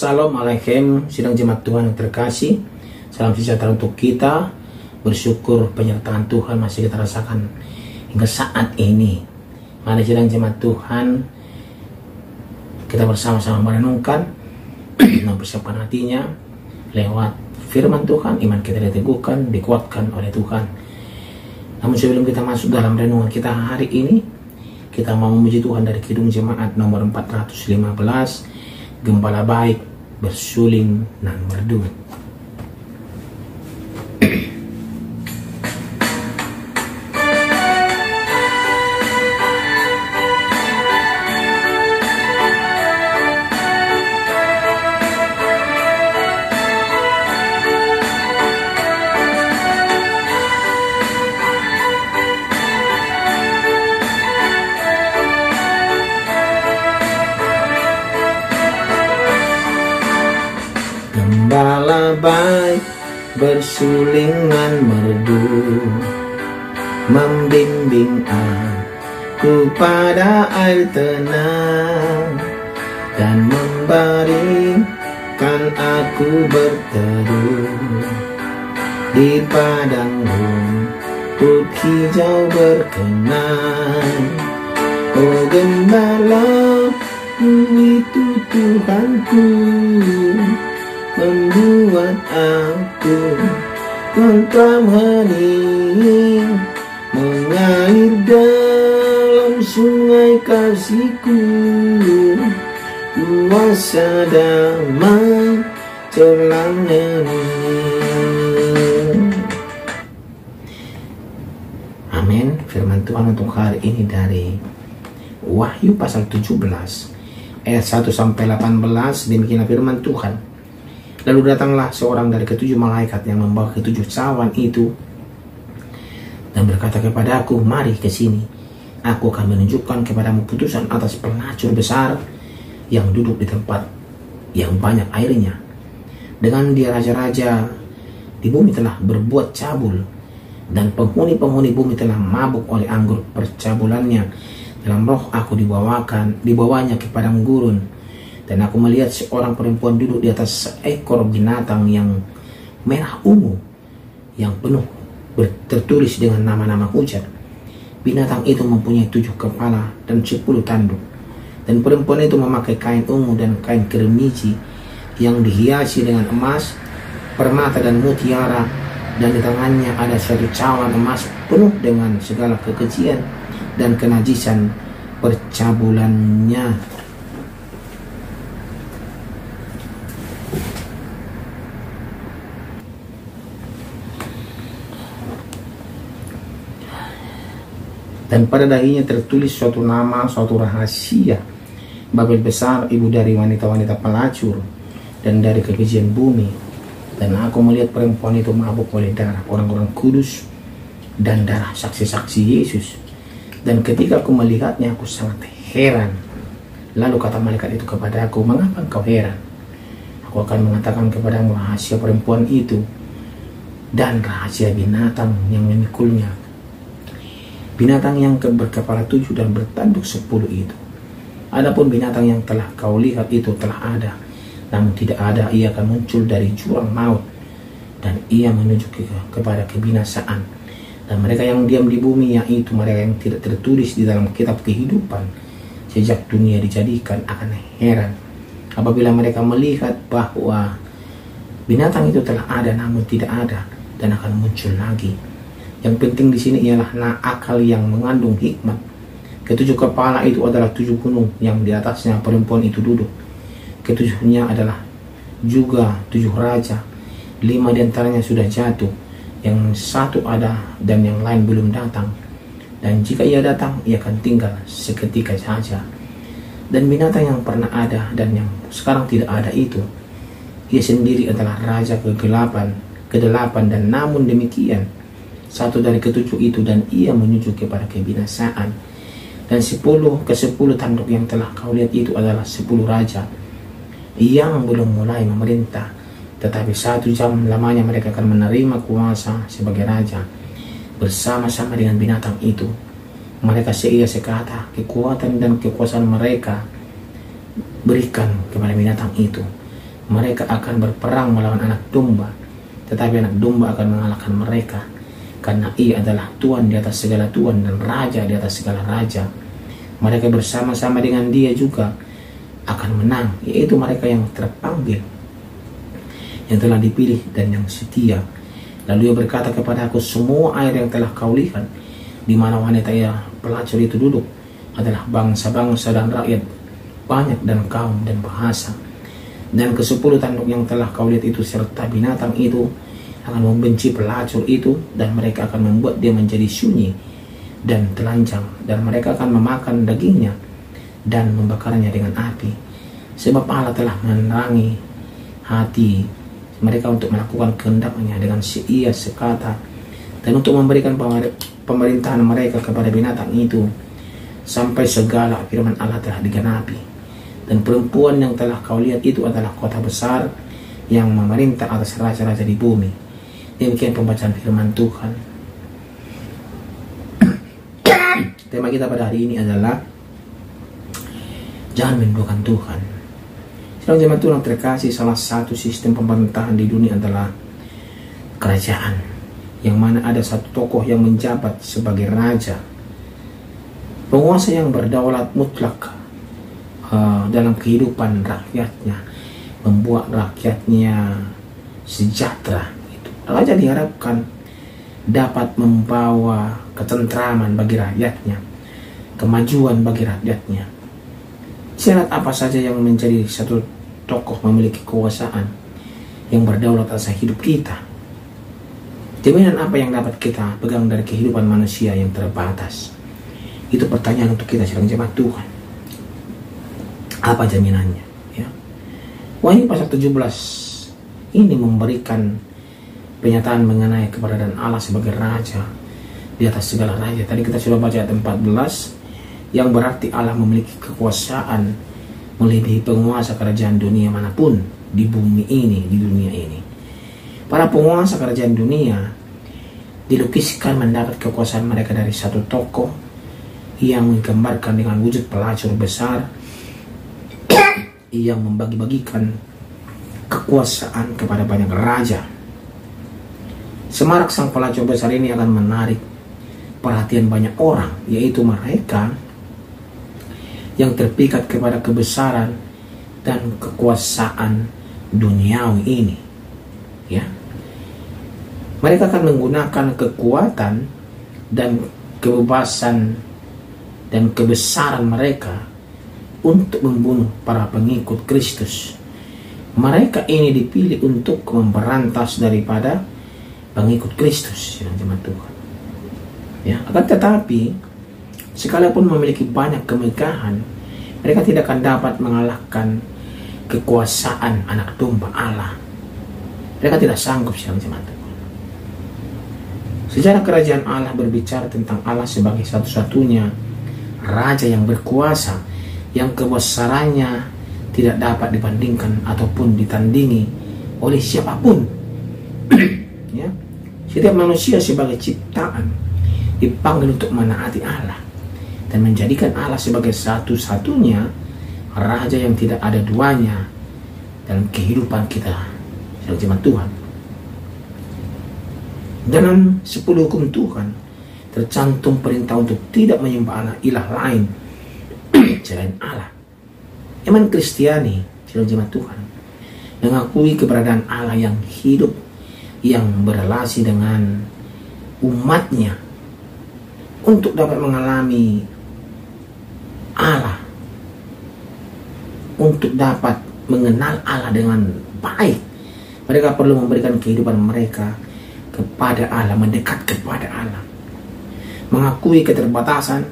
Assalamualaikum, sidang jemaat Tuhan yang terkasih. Salam sejahtera untuk kita. Bersyukur penyertaan Tuhan masih kita rasakan hingga saat ini. Mari sidang jemaat Tuhan, kita bersama-sama merenungkan, mempersiapkan hatinya lewat firman Tuhan. Iman kita diteguhkan, dikuatkan oleh Tuhan. Namun sebelum kita masuk dalam renungan kita hari ini, kita mau memuji Tuhan dari Kidung Jemaat nomor 415, Gembala Baik Bersuling nan Merdu. Gembala baik bersulingan merdu, membimbing aku pada air tenang, dan membaringkan aku berteduh di padang rumput hijau berkenan. Oh gembala, itu Tuhanku, membuat aku tentram hening, mengalir dalam sungai kasihku, kuasa damai celang hening. Amin. Firman Tuhan untuk hari ini dari Wahyu pasal 17 ayat 1 sampai 18. Demikianlah firman Tuhan. Lalu datanglah seorang dari ketujuh malaikat yang membawa ketujuh cawan itu dan berkata kepadaku, mari ke sini, aku akan menunjukkan kepadamu putusan atas pelacur besar yang duduk di tempat yang banyak airnya. Dengan dia raja-raja di bumi telah berbuat cabul, dan penghuni-penghuni bumi telah mabuk oleh anggur percabulannya. Dalam roh aku dibawanya ke padang gurun, dan aku melihat seorang perempuan duduk di atas seekor binatang yang merah ungu, yang penuh tertulis dengan nama-nama hujat. Binatang itu mempunyai 7 kepala dan 10 tanduk. Dan perempuan itu memakai kain ungu dan kain kerimiji yang dihiasi dengan emas, permata dan mutiara, dan di tangannya ada suatu cawan emas penuh dengan segala kekejian dan kenajisan percabulannya. Dan pada dahinya tertulis suatu nama, suatu rahasia, Babel besar, ibu dari wanita-wanita pelacur dan dari kekejian bumi. Dan aku melihat perempuan itu mabuk oleh darah orang-orang kudus dan darah saksi-saksi Yesus. Dan ketika aku melihatnya, aku sangat heran. Lalu kata malaikat itu kepada aku, mengapa engkau heran? Aku akan mengatakan kepadamu rahasia perempuan itu dan rahasia binatang yang memikulnya. Binatang yang berkepala 7 dan bertanduk 10 itu. Adapun binatang yang telah kau lihat itu telah ada, namun tidak ada, ia akan muncul dari jurang maut, dan ia menuju kepada kebinasaan. Dan mereka yang diam di bumi, yaitu mereka yang tidak tertulis di dalam kitab kehidupan sejak dunia dijadikan, akan heran apabila mereka melihat bahwa binatang itu telah ada namun tidak ada dan akan muncul lagi. Yang penting di sini ialah akal yang mengandung hikmat. Ketujuh kepala itu adalah 7 gunung yang di atasnya perempuan itu duduk. Ketujuhnya adalah juga 7 raja. 5 diantaranya sudah jatuh, yang satu ada dan yang lain belum datang. Dan jika ia datang, ia akan tinggal seketika saja. Dan binatang yang pernah ada dan yang sekarang tidak ada itu, ia sendiri adalah raja ke-8, dan namun demikian satu dari ketujuh itu, dan ia menuju kepada kebinasaan. Dan 10 tanduk yang telah kau lihat itu adalah 10 raja yang belum mulai memerintah, tetapi 1 jam lamanya mereka akan menerima kuasa sebagai raja bersama-sama dengan binatang itu. Mereka seia sekata, kekuatan dan kekuasaan mereka berikan kepada binatang itu, Mereka akan berperang melawan anak domba, tetapi anak domba akan mengalahkan mereka, karena ia adalah Tuhan di atas segala Tuhan dan Raja di atas segala Raja. Mereka bersama-sama dengan dia juga akan menang, yaitu mereka yang terpanggil, yang telah dipilih dan yang setia. Lalu ia berkata kepada aku, semua air yang telah kau lihat, di mana wanita ya pelacur itu duduk, adalah bangsa-bangsa dan rakyat banyak dan kaum dan bahasa. Dan ke-10 tanduk yang telah kau lihat itu serta binatang itu akan membenci pelacur itu, dan mereka akan membuat dia menjadi sunyi dan telanjang, dan mereka akan memakan dagingnya dan membakarnya dengan api, sebab Allah telah menerangi hati mereka untuk melakukan kehendaknya dengan ia sekata, dan untuk memberikan pemerintahan mereka kepada binatang itu, sampai segala firman Allah telah digenapi. Dan perempuan yang telah kau lihat itu adalah kota besar yang memerintah atas raja-raja di bumi. Demikian pembacaan firman Tuhan. Tema kita pada hari ini adalah jangan menduakan Tuhan. Sedang jemaat Tuhan terkasih, salah satu sistem pemerintahan di dunia adalah kerajaan, yang mana ada satu tokoh yang menjabat sebagai raja, penguasa yang berdaulat mutlak dalam kehidupan rakyatnya, membuat rakyatnya sejahtera. Raja diharapkan dapat membawa ketentraman bagi rakyatnya, kemajuan bagi rakyatnya. Syarat apa saja yang menjadi satu tokoh memiliki kekuasaan yang berdaulat atas hidup kita? Jaminan apa yang dapat kita pegang dari kehidupan manusia yang terbatas? Itu pertanyaan untuk kita sedang jemaat Tuhan. Apa jaminannya? Ya. Wahyu pasal 17 ini memberikan pernyataan mengenai keberadaan Allah sebagai Raja di atas segala raja. Tadi kita sudah baca ayat 14, yang berarti Allah memiliki kekuasaan melebihi penguasa kerajaan dunia manapun di bumi ini, di dunia ini. Para penguasa kerajaan dunia dilukiskan mendapat kekuasaan mereka dari satu tokoh yang menggambarkan dengan wujud pelacur besar yang membagi-bagikan kekuasaan kepada banyak raja. Semarak sang pelacur besar ini akan menarik perhatian banyak orang, yaitu mereka yang terpikat kepada kebesaran dan kekuasaan duniawi ini. Ya, mereka akan menggunakan kekuatan dan kebebasan dan kebesaran mereka untuk membunuh para pengikut Kristus. Mereka ini dipilih untuk memberantas daripada pengikut Kristus, jemaat Tuhan. Ya, akan tetapi sekalipun memiliki banyak kemegahan, mereka tidak akan dapat mengalahkan kekuasaan anak domba Allah. Mereka tidak sanggup, jemaat Tuhan. Sejarah kerajaan Allah berbicara tentang Allah sebagai satu-satunya raja yang berkuasa, yang kebesarannya tidak dapat dibandingkan ataupun ditandingi oleh siapapun. Ya, setiap manusia sebagai ciptaan dipanggil untuk menaati Allah dan menjadikan Allah sebagai satu-satunya raja yang tidak ada duanya dalam kehidupan kita sebagai jemaat Tuhan. Dalam 10 hukum Tuhan tercantum perintah untuk tidak menyembah ilah lain selain Allah. Iman Kristiani sebagai jemaat Tuhan mengakui keberadaan Allah yang hidup, yang berelasi dengan umatnya untuk dapat mengalami Allah, untuk dapat mengenal Allah dengan baik. Mereka perlu memberikan kehidupan mereka kepada Allah, mendekat kepada Allah, mengakui keterbatasan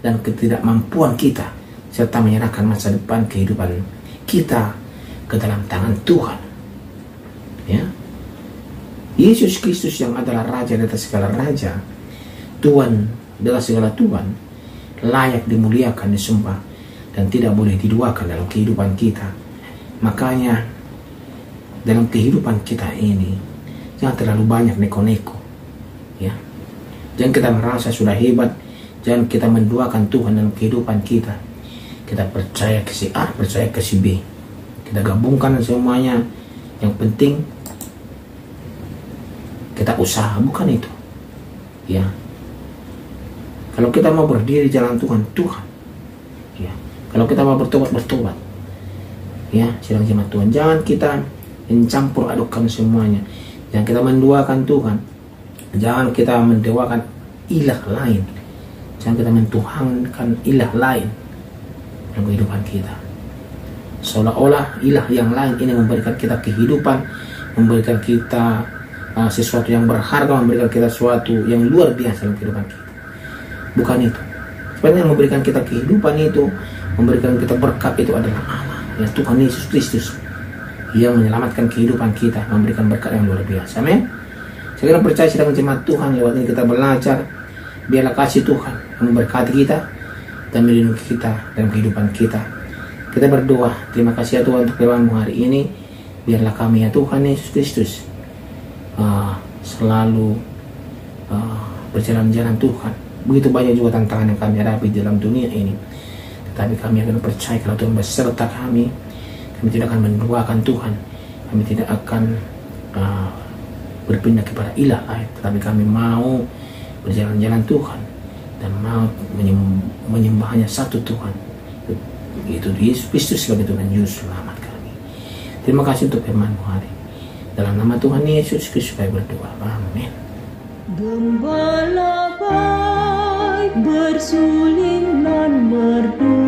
dan ketidakmampuan kita, serta menyerahkan masa depan kehidupan kita ke dalam tangan Tuhan. Ya, Yesus Kristus yang adalah Raja di atas segala raja, Tuhan adalah segala Tuhan, layak dimuliakan, disembah, dan tidak boleh diduakan dalam kehidupan kita. Makanya dalam kehidupan kita ini jangan terlalu banyak neko-neko. Ya, jangan kita merasa sudah hebat, jangan kita menduakan Tuhan dalam kehidupan kita. Kita percaya ke si A, percaya ke si B. Kita gabungkan semuanya. Yang penting kita usaha, bukan itu. Ya. Kalau kita mau berdiri jalan Tuhan, Tuhan. Ya. Kalau kita mau bertobat, bertobat. Ya, sidang jemaat Tuhan. Jangan kita mencampur adukkan semuanya. Jangan kita menduakan Tuhan. Jangan kita mendewakan ilah lain. Jangan kita mentuhankan ilah lain dalam kehidupan kita. Seolah-olah ilah yang lain ini memberikan kita kehidupan, memberikan kita sesuatu yang berharga, memberikan kita sesuatu yang luar biasa dalam kehidupan kita. Bukan itu. Sebenarnya yang memberikan kita kehidupan itu, memberikan kita berkat itu adalah Allah, ya Tuhan Yesus Kristus, yang menyelamatkan kehidupan kita, memberikan berkat yang luar biasa. Amin. Saya kira percaya sidang jemaat Tuhan, lewat ini kita belajar. Biarlah kasih Tuhan memberkati kita dan melindungi kita dalam kehidupan kita. Kita berdoa, terima kasih ya Tuhan untuk firman-Mu hari ini. Biarlah kami ya Tuhan Yesus Kristus selalu berjalan-jalan Tuhan. Begitu banyak juga tantangan yang kami hadapi dalam dunia ini, tetapi kami akan percaya kalau Tuhan beserta kami. Kami tidak akan menduakan Tuhan, kami tidak akan berpindah kepada ilah lain, tetapi kami mau berjalan-jalan Tuhan dan mau menyembah hanya satu Tuhan, yaitu Yesus Kristus sebagai Tuhan Juru Selamat kami. Terima kasih untuk firman-Mu hari. Dalam nama Tuhan Yesus Kristus kami berdoa. Amin. Gembala baik bersuling dan merdu